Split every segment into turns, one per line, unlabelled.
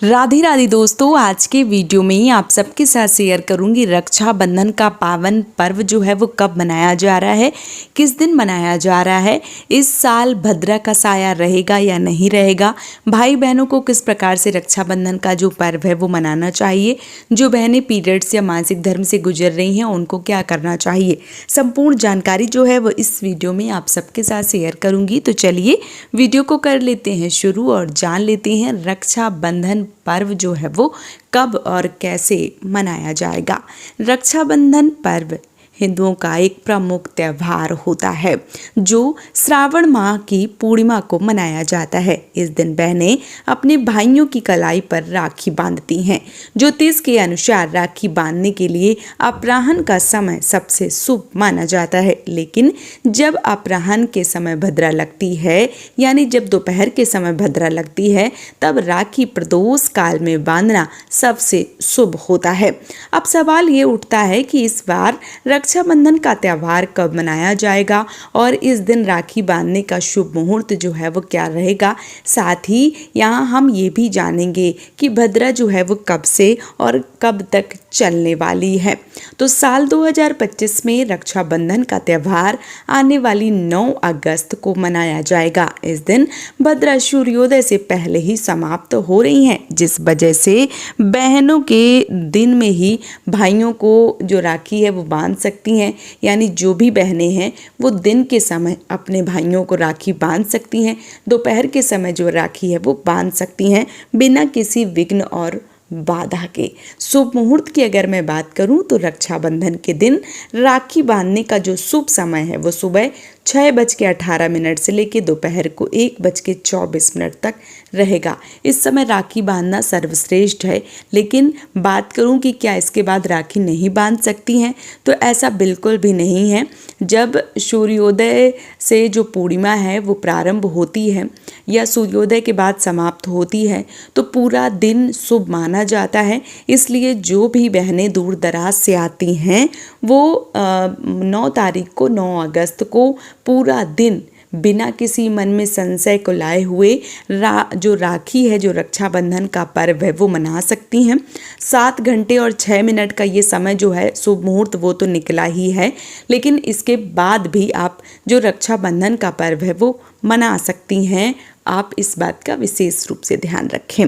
राधे राधे दोस्तों, आज के वीडियो में आप सबके साथ शेयर करूंगी रक्षाबंधन का पावन पर्व जो है वो कब मनाया जा रहा है, किस दिन मनाया जा रहा है, इस साल भद्रा का साया रहेगा या नहीं रहेगा, भाई बहनों को किस प्रकार से रक्षाबंधन का जो पर्व है वो मनाना चाहिए, जो बहनें पीरियड्स या मासिक धर्म से गुजर रही हैं उनको क्या करना चाहिए। संपूर्ण जानकारी जो है वो इस वीडियो में आप सबके साथ शेयर करूंगी। तो चलिए वीडियो को कर लेते हैं शुरू और जान लेते हैं रक्षाबंधन पर्व जो है वो कब और कैसे मनाया जाएगा। रक्षाबंधन पर्व हिंदुओं का एक प्रमुख त्यौहार होता है जो श्रावण माह की पूर्णिमा को मनाया जाता है। इस दिन बहनें अपने भाइयों की कलाई पर राखी बांधती हैं। ज्योतिष के अनुसार राखी बांधने के लिए अपराह्न का समय सबसे शुभ माना जाता है, लेकिन जब अपराह्न के समय भद्रा लगती है यानी जब दोपहर के समय भद्रा लगती है तब राखी प्रदोष काल में बांधना सबसे शुभ होता है। अब सवाल ये उठता है कि इस बार रक्षाबंधन का त्यौहार कब मनाया जाएगा और इस दिन राखी बांधने का शुभ मुहूर्त जो है वो क्या रहेगा। साथ ही यहाँ हम ये भी जानेंगे कि भद्रा जो है वो कब से और कब तक चलने वाली है। तो साल 2025 में रक्षाबंधन का त्यौहार आने वाली 9 अगस्त को मनाया जाएगा। इस दिन भद्रा सूर्योदय से पहले ही समाप्त हो रही हैं, जिस वजह से बहनों के दिन में ही भाइयों को जो राखी है वो बांध सकती हैं। यानी जो भी बहनें हैं वो दिन के समय अपने भाइयों को राखी बांध सकती हैं, दोपहर के समय जो राखी है वो बांध सकती हैं बिना किसी विघ्न और बाधा के। शुभ मुहूर्त की अगर मैं बात करूं तो रक्षाबंधन के दिन राखी बांधने का जो शुभ समय है वो सुबह 6:18 से लेकर दोपहर को 1:24 तक रहेगा। इस समय राखी बांधना सर्वश्रेष्ठ है, लेकिन बात करूं कि क्या इसके बाद राखी नहीं बांध सकती हैं, तो ऐसा बिल्कुल भी नहीं है। जब सूर्योदय से जो पूर्णिमा है वो प्रारंभ होती है या सूर्योदय के बाद समाप्त होती है तो पूरा दिन शुभ माना जाता है। इसलिए जो भी बहनें दूर दराज से आती हैं वो 9 तारीख को 9 अगस्त को पूरा दिन बिना किसी मन में संशय को लाए हुए जो राखी है, जो रक्षाबंधन का पर्व है वो मना सकती हैं। 7 घंटे और 6 मिनट का ये समय जो है शुभ मुहूर्त वो तो निकला ही है, लेकिन इसके बाद भी आप जो रक्षाबंधन का पर्व है वो मना सकती हैं। आप इस बात का विशेष रूप से ध्यान रखें।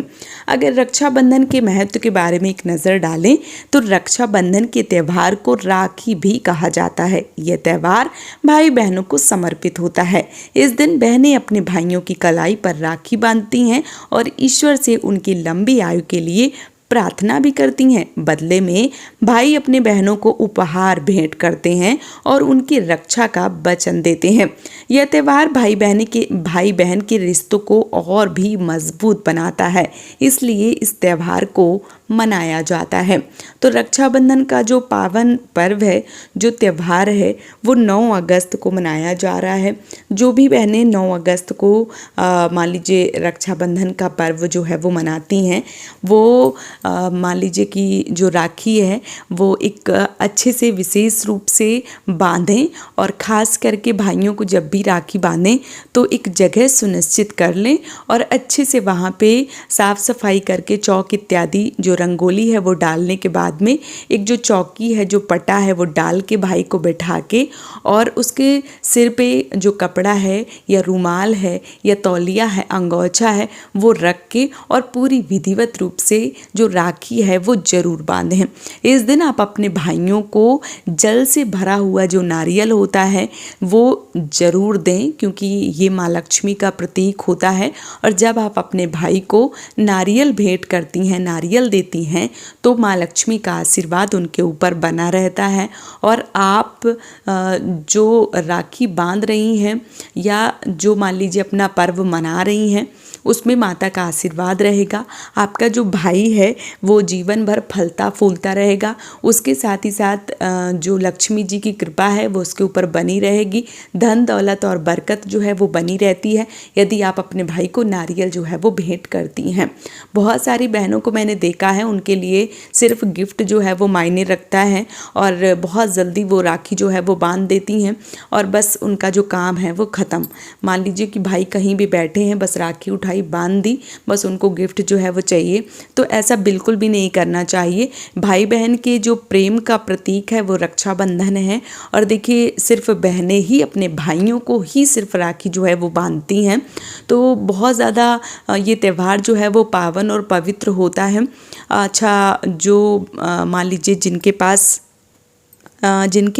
अगर रक्षाबंधन के महत्व के बारे में एक नज़र डालें तो रक्षाबंधन के त्यौहार को राखी भी कहा जाता है। यह त्यौहार भाई बहनों को समर्पित होता है। इस दिन बहनें अपने भाइयों की कलाई पर राखी बांधती हैं और ईश्वर से उनकी लंबी आयु के लिए प्रार्थना भी करती हैं। बदले में भाई अपने बहनों को उपहार भेंट करते हैं और उनकी रक्षा का वचन देते हैं। यह त्यौहार भाई बहन के रिश्तों को और भी मजबूत बनाता है, इसलिए इस त्यौहार को मनाया जाता है। तो रक्षाबंधन का जो पावन पर्व है, जो त्यौहार है वो 9 अगस्त को मनाया जा रहा है। जो भी बहनें 9 अगस्त को मान लीजिए रक्षाबंधन का पर्व जो है वो मनाती हैं, वो मान लीजिए कि जो राखी है वो एक अच्छे से विशेष रूप से बांधें और ख़ास करके भाइयों को जब भी राखी बांधें तो एक जगह सुनिश्चित कर लें और अच्छे से वहाँ पे साफ़ सफाई करके चौक इत्यादि जो रंगोली है वो डालने के बाद में एक जो चौकी है, जो पटा है वो डाल के भाई को बैठा के और उसके सिर पे जो कपड़ा है या रुमाल है या तौलिया है, अंगोछा है वो रख के और पूरी विधिवत रूप से जो राखी है वो जरूर बांधें। इस दिन आप अपने भाइयों को जल से भरा हुआ जो नारियल होता है वो जरूर दें, क्योंकि ये माँ लक्ष्मी का प्रतीक होता है। और जब आप अपने भाई को नारियल भेंट करती हैं, नारियल देती हैं, तो माँ लक्ष्मी का आशीर्वाद उनके ऊपर बना रहता है और आप जो राखी बांध रही हैं या जो मान लीजिए अपना पर्व मना रही हैं उसमें माता का आशीर्वाद रहेगा। आपका जो भाई है वो जीवन भर फलता फूलता रहेगा। उसके साथ ही साथ जो लक्ष्मी जी की कृपा है वो उसके ऊपर बनी रहेगी। धन दौलत और बरकत जो है वो बनी रहती है यदि आप अपने भाई को नारियल जो है वो भेंट करती हैं। बहुत सारी बहनों को मैंने देखा है, उनके लिए सिर्फ गिफ्ट जो है वो मायने रखता है और बहुत जल्दी वो राखी जो है वो बांध देती हैं और बस उनका जो काम है वो ख़त्म। मान लीजिए कि भाई कहीं भी बैठे हैं, बस राखी उठाई राखी बांध दी, बस उनको गिफ्ट जो है वो चाहिए। तो ऐसा बिल्कुल भी नहीं करना चाहिए। भाई बहन के जो प्रेम का प्रतीक है वो रक्षाबंधन है। और देखिए सिर्फ बहनें ही अपने भाइयों को ही सिर्फ राखी जो है वो बांधती हैं। तो बहुत ज़्यादा ये त्यौहार जो है वो पावन और पवित्र होता है। अच्छा, जो मान लीजिए जिनके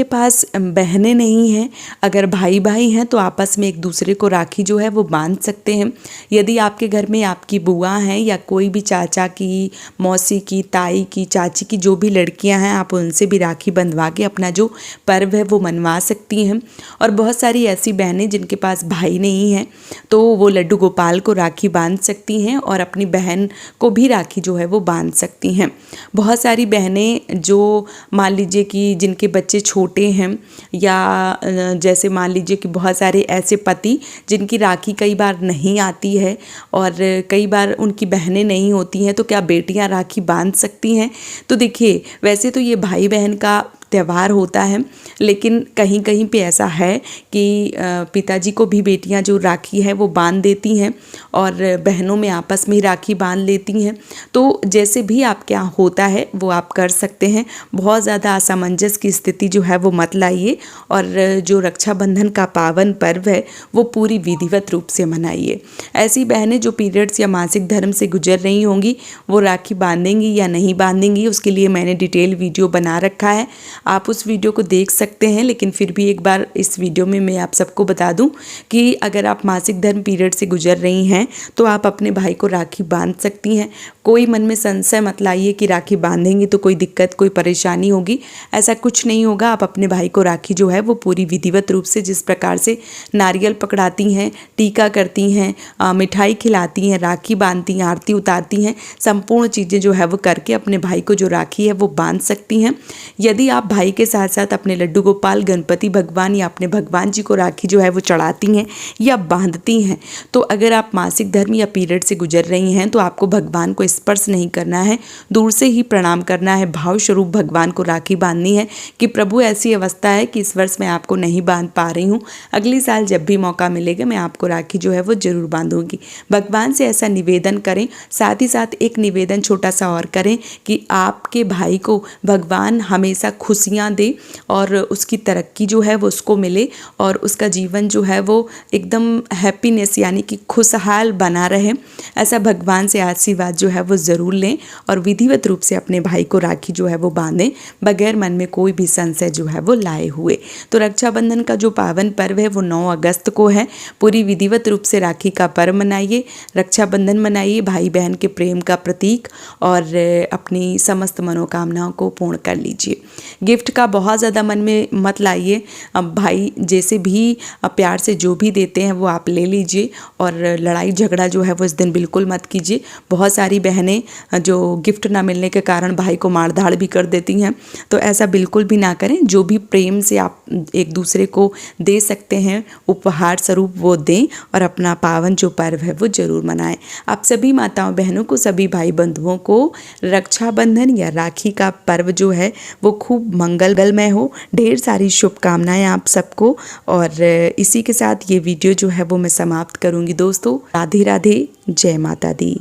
पास बहनें नहीं हैं, अगर भाई भाई हैं तो आपस में एक दूसरे को राखी जो है वो बांध सकते हैं। यदि आपके घर में आपकी बुआ हैं या कोई भी चाचा की, मौसी की, ताई की, चाची की जो भी लड़कियां हैं, आप उनसे भी राखी बंधवा के अपना जो पर्व है वो मनवा सकती हैं। और बहुत सारी ऐसी बहनें जिनके पास भाई नहीं हैं तो वो लड्डू गोपाल को राखी बांध सकती हैं और अपनी बहन को भी राखी जो है वो बांध सकती हैं। बहुत सारी बहनें जो मान लीजिए कि जिनके बच्चे छोटे हैं, या जैसे मान लीजिए कि बहुत सारे ऐसे पति जिनकी राखी कई बार नहीं आती है और कई बार उनकी बहनें नहीं होती हैं, तो क्या बेटियां राखी बांध सकती हैं? तो देखिए वैसे तो ये भाई बहन का त्यौहार होता है, लेकिन कहीं कहीं पे ऐसा है कि पिताजी को भी बेटियां जो राखी है वो बांध देती हैं और बहनों में आपस में ही राखी बांध लेती हैं। तो जैसे भी आपके यहाँ होता है वो आप कर सकते हैं। बहुत ज़्यादा असमंजस की स्थिति जो है वो मत लाइए और जो रक्षाबंधन का पावन पर्व है वो पूरी विधिवत रूप से मनाइए। ऐसी बहनें जो पीरियड्स या मासिक धर्म से गुजर रही होंगी वो राखी बांधेंगी या नहीं बांधेंगी, उसके लिए मैंने डिटेल वीडियो बना रखा है, आप उस वीडियो को देख सकते हैं। लेकिन फिर भी एक बार इस वीडियो में मैं आप सबको बता दूं कि अगर आप मासिक धर्म पीरियड से गुजर रही हैं तो आप अपने भाई को राखी बांध सकती हैं। कोई मन में संशय मत लाइए कि राखी बांधेंगी तो कोई दिक्कत, कोई परेशानी होगी, ऐसा कुछ नहीं होगा। आप अपने भाई को राखी जो है वो पूरी विधिवत रूप से, जिस प्रकार से नारियल पकड़ाती हैं, टीका करती हैं, मिठाई खिलाती हैं, राखी बांधती हैं, आरती उतारती हैं, संपूर्ण चीज़ें जो है वो करके अपने भाई को जो राखी है वो बांध सकती हैं। यदि आप भाई के साथ साथ अपने लड्डू गोपाल, गणपति भगवान या अपने भगवान जी को राखी जो है वो चढ़ाती हैं या बांधती हैं, तो अगर आप मासिक धर्म या पीरियड से गुजर रही हैं तो आपको भगवान को स्पर्श नहीं करना है, दूर से ही प्रणाम करना है, भाव स्वरूप भगवान को राखी बांधनी है कि प्रभु ऐसी अवस्था है कि इस वर्ष मैं आपको नहीं बांध पा रही हूँ, अगले साल जब भी मौका मिलेगा मैं आपको राखी जो है वो जरूर बांधूंगी। भगवान से ऐसा निवेदन करें। साथ ही साथ एक निवेदन छोटा सा और करें कि आपके भाई को भगवान हमेशा खुशियाँ दे और उसकी तरक्की जो है वो उसको मिले और उसका जीवन जो है वो एकदम हैप्पीनेस यानी कि खुशहाल बना रहे। ऐसा भगवान से आशीर्वाद जो है वो ज़रूर लें और विधिवत रूप से अपने भाई को राखी जो है वो बांधें, बगैर मन में कोई भी संशय जो है वो लाए हुए। तो रक्षाबंधन का जो पावन पर्व है वो 9 अगस्त को है। पूरी विधिवत रूप से राखी का पर्व मनाइए, रक्षाबंधन मनाइए, भाई बहन के प्रेम का प्रतीक, और अपनी समस्त मनोकामनाओं को पूर्ण कर लीजिए। गिफ्ट का बहुत ज़्यादा मन में मत लाइए। अब भाई जैसे भी प्यार से जो भी देते हैं वो आप ले लीजिए और लड़ाई झगड़ा जो है वो इस दिन बिल्कुल मत कीजिए। बहुत सारी बहनें जो गिफ्ट ना मिलने के कारण भाई को मारधाड़ भी कर देती हैं, तो ऐसा बिल्कुल भी ना करें। जो भी प्रेम से आप एक दूसरे को दे सकते हैं उपहार स्वरूप वो दें और अपना पावन जो पर्व है वो जरूर मनाएं। आप सभी माताओं बहनों को, सभी भाई बंधुओं को रक्षाबंधन या राखी का पर्व जो है वो खूब मंगलमय हो। ढेर सारी शुभकामनाएं आप सबको। और इसी के साथ ये वीडियो जो है वो मैं समाप्त करूंगी दोस्तों। राधे राधे, जय माता दी।